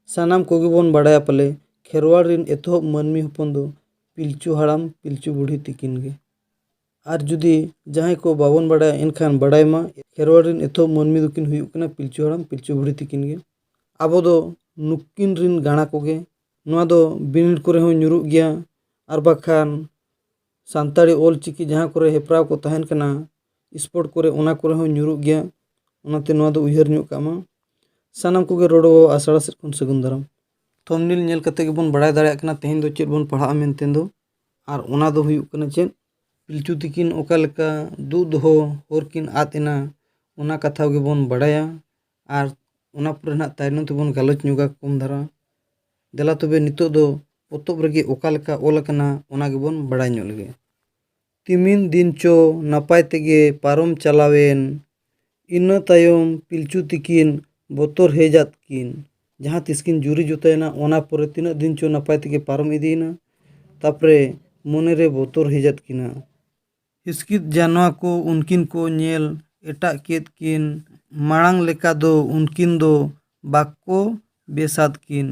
सानाम Koge bone बड़ाया पले खेरवाड़ रिन एतोहब मानमी हपन दो पिलचू हाड़ाम पिलचू बुढ़ी तिकिन गे। आर जुदी जहां को बाबन बड़ाया इनखान बड़ाय मा खेरवाड़ रिन एतोहब मानमी दोकिन हुयुग कना पिलचू हाड़ाम पिलचू बुढ़ी तिकिन गे। आबो दो नुकिन रिन गाना कोगे नोआ दो बिनिड करे हो nyuruग गया आर बाखान सानताड़ी ऑलचिकी जहां करे हेप्राव को तहन कना स्पोर्ट करे ओना करे हो nyuruग गया ओनाते नोआ दो उयहर ᱧᱚᱜ ᱠᱟᱜ मा सानाम कोगे रोडो आसड़ा सेट खन सगुन दाराम थंबनेल नेल कते गे बोन बड़ाय दाड़ेयाग कना तेहेन दो चेद बोन पढ़ा मेनतेन दो आर ओना दो हुयुग कना चेद पिलचू तिकिन ओका लेका दू दोहो होरकिन आद एना ओना कथा गे बोन बड़ाया आर ओना पुरे ना तायनम तेबोन गालोच ᱧᱚᱜᱟ कम धारा देला तबे नितो दो पोतोब रेगे ओका लेका ओल कना ओना गे बोन बड़ाय ᱧᱚᱜ लेगे। तिमिन दिन चो नापाय तेगे पारम चलावेन इना तायम पिलचू तिकिन बोतर हेजात किन जहां तिसकिन जुरी जुतायना ओना परे तिना दिन चो नापाय तेगे पारम इदीना तापरे मोने रे बोतर हेजात किना हिसकित जानवा को उनकिन को नेल एटा केत किन मांग लेका दो उनकिन दो बाको बेसाद किन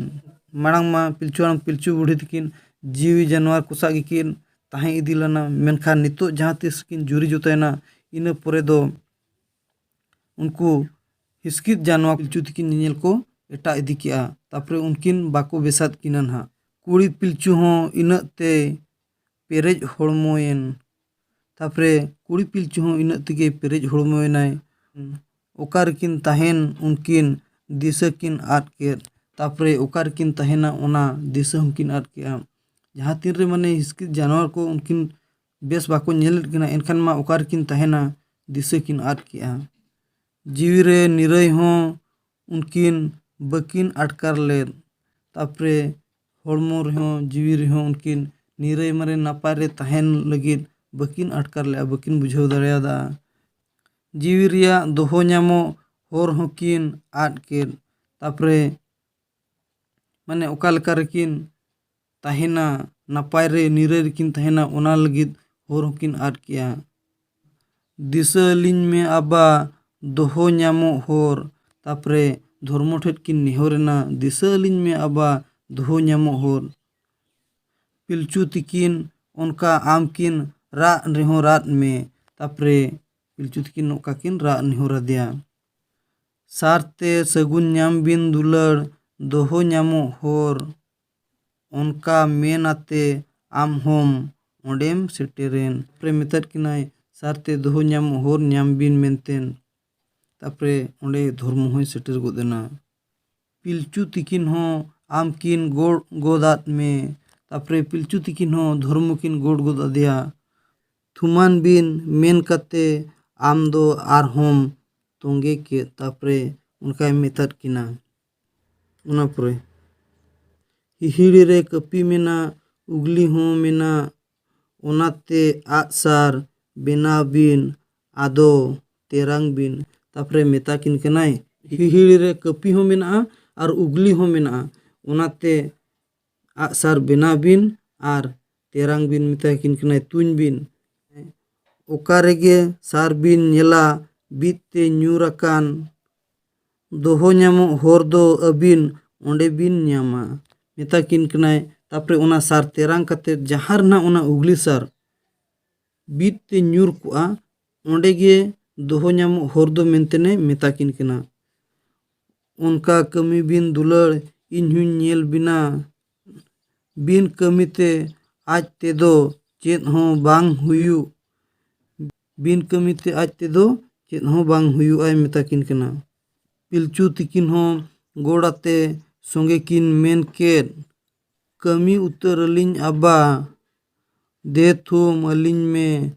मांग मा पिलचू हाड़ाम पिलचू बुढ़ी तिकिन जीवी जानवर कुसा गिकिन ताहें इदिलना मेनखान नितो जहां तिसकिन जुरी जुतायना इना परे दो उनको हिसकित जानवा पिलचू तिकिन नेल को एटा इदी किया तापरे उनकिन बाको बेसाद किनन हा कुड़ी पिलचू हो इना ते पेरेज होड़मोयन तापरे कुड़ी पिलचू हो इना तेगे पेरेज होड़मोयनाय ओकारकिन ताहेन उनकिन दिशा किन आद केद तापरे ओकारकिन ताहेना ओना दिशा हुकिन आद केआ जहां तीन रे माने हिसकित जानवर को उनकिन बेस बाको नेल किना एनखान मा ओकारकिन ताहेना दिशा किन आद केआ जीवी रे निरय हो उनकिन बकिन आटकार लेद तापरे होड़मो रे हो जीवी रे हो उनकिन निरय मारे नापाय रे ताहेन लगिद बकिन आटकार ले बकिन बुझाव दाड़ेयादा जीवी रिया दोहो ᱧᱟᱢो होर होकिन आद केद तापरे माने ओका लेका रेकिन ताहेना नापाय रे निरय रेकिन ताहेना ओना लगिद होर होकिन आद किया दिशा लिंग में आबा दोहो ᱧᱟᱢो होर तापरे धर्मो ठेट किन नेहरेना दिशा लिंग में आबा दोहो ᱧᱟमो होर पिलचू तिकिन उनका आमकिन रा रेहो रात में तापरे पिलचू तिकिन ओका किन रा नेहरा दिया सारते सगुन ᱧᱟᱢ बिन दुलड़ दोहो ᱧᱟमो होर उनका मेनाते आम होम ओंडेम सेटेरेन तापरे मेताद किनाय सारते दोहो ᱧᱟᱢो होर ᱧᱟᱢ बिन मेनतेन तापरे ओंडे धर्म होय सेटर गोदेना पिलचू तिकिन हो आमकिन गोड़ गोदात में तापरे पिलचू तिकिन हो धर्म किन गोड़ गोद अदिया थुमान बिन मेन कते आम दो आर होम तोंगे के तापरे उनका मेताद किना उना पुरे हिहिड़ी रे कपी मेना उगली हो मेना ओनाते आसार बेना बिन आदो तेरांग बिन तापरे मेता किन कनाय हिहिड़ी रे कपी हो मेना आर उगली हो मेना ओनाते आसार बेना बिन आर तेरांग बिन मेता किन कनाय तुन बिन ओकारेगे सार बिन नेला बीते ᱧᱩᱨᱟᱠᱟᱱ दोहो ᱧᱟᱢो होर दो अबिन ओंडे बिन ᱧᱟᱢᱟ मेता किन कनाय तापरे ओना सार तेरांग कते जहार ना ओना उगली सार बीते ᱧᱩᱨ कुआ ओंडे गे दोहो ᱧᱟमो होर दो मेनतेने मेता किन कना उनका कमी बिन दुलड़ इन्हुं नेल बिना बिन कमीते आज तेदो चेद हो बांग हुयु बिन कमीते आज तेदो चेद हो बांग हुयु आय मेता किन कना पिलचू तिकिन हो गोड़ाते सोंगे किन मेन केद कमी उतर अलिंग आबा दे थुम अलिंग में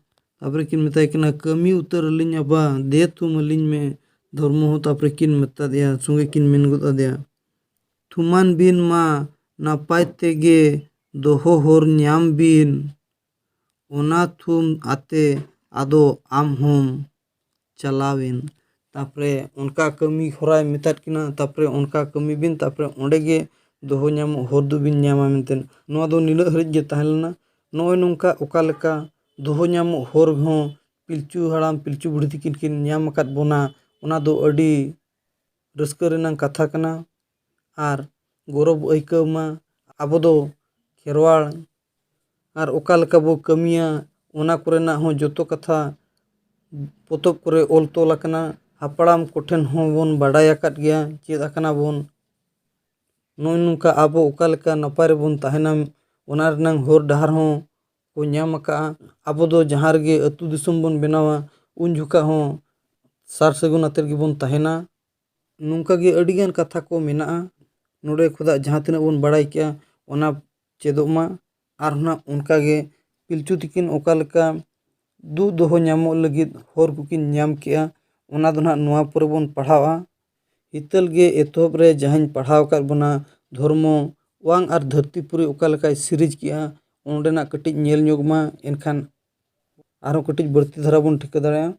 तापरे किन मेता किना कमी उतर अलिंग आबा दे थुम अलिंग में धर्म हो तापरे किन मेता दिया सोंगे किन मेन गोद अदिया थुमान बिन मा नापाय तेगे दोहो होर ᱧᱟᱢ बिन ओना थुम आते आदो आम होम चलावेन तापरे उनका कमी होराय मेताद किना तापरे उनका कमी बिन तापरे ओंडे गे दोहो ᱧᱟᱢो होर दो बिन ᱧᱟᱢा मेनतेन नोआ दो नीला हरिज गे ताहेलना नोय नोंका ओका लेका दोहो ᱧᱟᱢो होर हो पिलचू हाड़ाम पिलचू बुढ़ी तिकिन किन ᱧᱟᱢ अकाद बोना ओना दो अडी रस्का रेनांग कथा कना आर ᱜᱚᱨᱚᱵ ᱟᱹᱭᱠᱟᱹᱣ ᱢᱟ ᱟᱵᱚ ᱫᱚ ᱠᱷᱮᱨᱣᱟᱲ ᱟᱨ ᱚᱠᱟ ᱞᱮᱠᱟ ᱵᱚ ᱠᱟᱹᱢᱤᱭᱟ ᱚᱱᱟ ᱠᱚᱨᱮᱱᱟᱜ ᱦᱚᱸ ᱡᱚᱛᱚ ᱠᱟᱛᱷᱟ ᱯᱚᱛᱚᱵ ᱠᱚᱨᱮ ᱚᱞ ᱛᱚᱞ ᱟᱠᱟᱱᱟ᱾ ᱦᱟᱯᱲᱟᱢ ᱠᱚᱴᱷᱮᱱ ᱦᱚᱸᱵᱚᱱ ᱵᱟᱰᱟᱭ ᱟᱠᱟᱫ ᱜᱮᱭᱟ, ᱪᱮᱫ ᱟᱠᱟᱱᱟ ᱵᱚᱱ᱾ ᱱᱚᱜᱼᱚᱭ ᱱᱚᱝᱠᱟ ᱟᱵᱚ ᱚᱠᱟ ᱞᱮᱠᱟ ᱱᱟᱯᱟᱭ ᱨᱮᱵᱚᱱ ᱛᱟᱦᱮᱱᱟ ᱚᱱᱟ ᱨᱮᱱᱟᱜ ᱦᱚᱨ ᱰᱟᱦᱟᱨ ᱦᱚᱸ ᱠᱚ ᱧᱟᱢ ᱟᱠᱟᱜᱼᱟ᱾ ᱟᱵᱚ ᱫᱚ ᱡᱟᱦᱟᱸ ᱨᱮᱜᱮ ᱟᱹᱛᱩ ᱫᱤᱥᱚᱢ ᱵᱚᱱ ᱵᱮᱱᱟᱣᱟ ᱩᱱ ᱡᱚᱠᱷᱟ ᱦᱚᱸ ᱥᱟᱨ ᱥᱟᱹᱜᱩᱱ ᱟᱛᱮᱫ ᱜᱮᱵᱚᱱ ᱛᱟᱦᱮᱱᱟ᱾ ᱱᱚᱝᱠᱟ ᱜᱮ ᱟᱹᱰᱤᱜᱟᱱ ᱠᱟᱛᱷᱟ ᱠᱚ ᱢᱮᱱᱟᱜᱼᱟ᱾ ᱱᱚᱰᱮ ᱠᱷᱚᱱᱟᱜ ᱡᱟᱦᱟᱸ ᱛᱤᱱᱟᱹᱜ ᱵᱚᱱ ᱵᱟᱲᱟᱭ ᱠᱮᱜᱼᱟ ᱚᱱᱟ ᱪᱮᱫᱚᱜ ᱢᱟ᱾ ᱟᱨᱦᱚᱸ ᱱᱟᱜ ᱚᱱᱠᱟᱜᱮ ᱯᱤᱞᱪᱩ ᱛᱤᱠᱤᱱ ᱚᱠᱟ ᱞᱮᱠᱟ ᱫᱩᱜ ᱫᱚᱦᱚ ᱧᱟᱢᱚᱜ ᱞᱟᱹᱜᱤᱫ ᱦᱚᱨ ᱠᱚᱠᱤᱱ ᱧᱟᱢ ᱠᱮᱜᱼᱟ ᱚᱱᱟ ᱫᱚ ᱱᱟᱦᱟᱜ ᱱᱚᱣᱟ ᱯᱚᱨᱮ ᱵᱚᱱ ᱯᱟᱲᱦᱟᱣᱟ᱾ ᱦᱤᱛᱟᱹᱞ ᱜᱮ ᱮᱛᱚᱦᱚᱵ ᱨᱮ ᱡᱟᱦᱟᱸᱧ ᱯᱟᱲᱦᱟᱣ ᱟᱠᱟᱫ ᱵᱚᱱᱟ ᱫᱷᱚᱨᱢᱚ ᱚᱣᱟᱝ ᱟᱨ ᱫᱷᱟᱹᱨᱛᱤ ᱯᱩᱨᱤ ᱚᱠᱟ ᱞᱮᱠᱟᱭ ᱥᱤᱨᱤᱡᱽ ᱠᱮᱜᱼᱟ ᱚᱸᱰᱮᱱᱟᱜ ᱠᱟᱹᱴᱤᱡ ᱧᱮᱞ ᱧᱚᱜ ᱢᱟ, ᱮᱱᱠᱷᱟᱱ ᱟᱨᱦᱚᱸ ᱠᱟᱹᱴᱤᱡ ᱵᱟᱹᱲᱛᱤ ᱫᱷᱟᱨᱟ ᱵᱚᱱ ᱴᱷᱤᱠᱟᱹ ᱫᱟᱲᱮᱭᱟᱜᱼᱟ᱾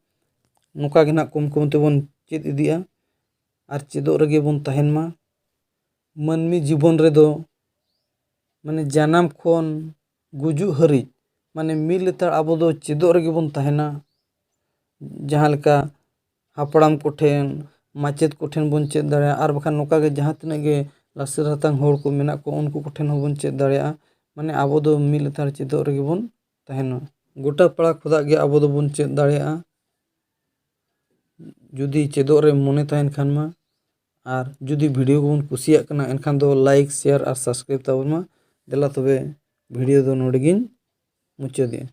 ᱱᱚᱝᱠᱟ ᱜᱮ ᱱᱟᱦᱟᱜ ᱠᱚᱢ ᱠᱚᱢ ᱛᱮᱵᱚᱱ ᱪᱮᱫ ᱤᱫᱤᱜᱼᱟ ᱟᱨ ᱪᱮᱫᱚᱜ ᱨᱮᱜᱮ ᱵᱚᱱ ᱛᱟᱦᱮᱱ ᱢᱟ᱾ ᱢᱟᱹᱱᱢᱤ ᱡᱤᱵᱚᱱ ᱨᱮᱫᱚ ᱢᱟᱱᱮ ᱡᱟᱱᱟᱢ ᱠᱷᱚᱱ ᱜᱩᱡᱩᱜ ᱦᱟᱹᱨᱤᱡ ᱢᱟᱱᱮ ᱢᱤᱫ ᱞᱮᱛᱟᱲ ᱟᱵᱚ ᱫᱚ ᱪᱮᱫᱚᱜ ᱨᱮᱜᱮ ᱵᱚᱱ ᱛᱟᱦᱮᱱᱟ᱾ ᱡᱟᱦᱟᱸ ᱞᱮᱠᱟ ᱦᱟᱯᱲᱟᱢ ᱠᱚᱴᱷᱮᱱ ᱢᱟᱪᱮᱫ ᱠᱚᱴᱷᱮᱱ ᱵᱚᱱ ᱪᱮᱫ ᱫᱟᱲᱮᱭᱟᱜᱼᱟ, ᱟᱨ ᱵᱟᱠᱷᱟᱱ ᱱᱚᱝᱠᱟ ᱜᱮ ᱡᱟᱦᱟᱸ ᱛᱤᱱᱟᱹᱜ ᱜᱮ ᱞᱟᱥᱮᱨ ᱦᱟᱛᱟᱝ ᱦᱚᱲ ᱠᱚ ᱢᱮᱱᱟᱜ ᱠᱚ ᱩᱱᱠᱩ ᱠᱚᱴᱷᱮᱱ ᱦᱚᱸᱵᱚᱱ ᱪᱮᱫ ᱫᱟᱲᱮᱭᱟᱜᱼᱟ᱾ ᱢᱟᱱᱮ ᱟᱵᱚ ᱫᱚ ᱢᱤᱫ ᱞᱮᱛᱟᱲ ᱪᱮᱫᱚᱜ ᱨᱮᱜᱮ ᱵᱚᱱ ᱛᱟᱦᱮᱱᱟ᱾ ᱜᱚᱴᱟ ᱯᱟᱲᱟ ᱠᱷᱚᱱᱟᱜ ᱜᱮ ᱟᱵᱚ ᱫᱚᱵᱚᱱ ᱪᱮᱫ ᱫᱟᱲᱮᱭᱟᱜᱼᱟ ᱡᱩᱫᱤ ᱪᱮᱫᱚᱜ ᱨᱮ ᱢᱚᱱᱮ ᱛᱟᱦᱮᱱ ᱠᱷᱟᱱ ᱢᱟ᱾ ᱟᱨ ᱡᱩᱫᱤ ᱵᱷᱤᱰᱤᱭᱳ ᱠᱚᱵᱚᱱ ᱠᱩᱥᱤᱭᱟᱜ ᱠᱟᱱᱟ ᱮᱱᱠᱷᱟᱱ ᱫᱚ ᱞᱟᱭᱤᱠ ᱥᱮᱭᱟᱨ ᱟᱨ ᱥᱟᱵᱥᱠᱨᱟᱭᱤᱵ ᱛᱟᱵᱚᱱ ᱢᱟ᱾ ᱫᱮᱞᱟ ᱛᱚᱵᱮ ᱵᱷᱤᱰᱤᱭᱳ ᱫᱚ ᱱᱚᱰᱮ ᱜᱤᱧ ᱢᱩᱪᱟᱹᱫᱮᱜᱼᱟ᱾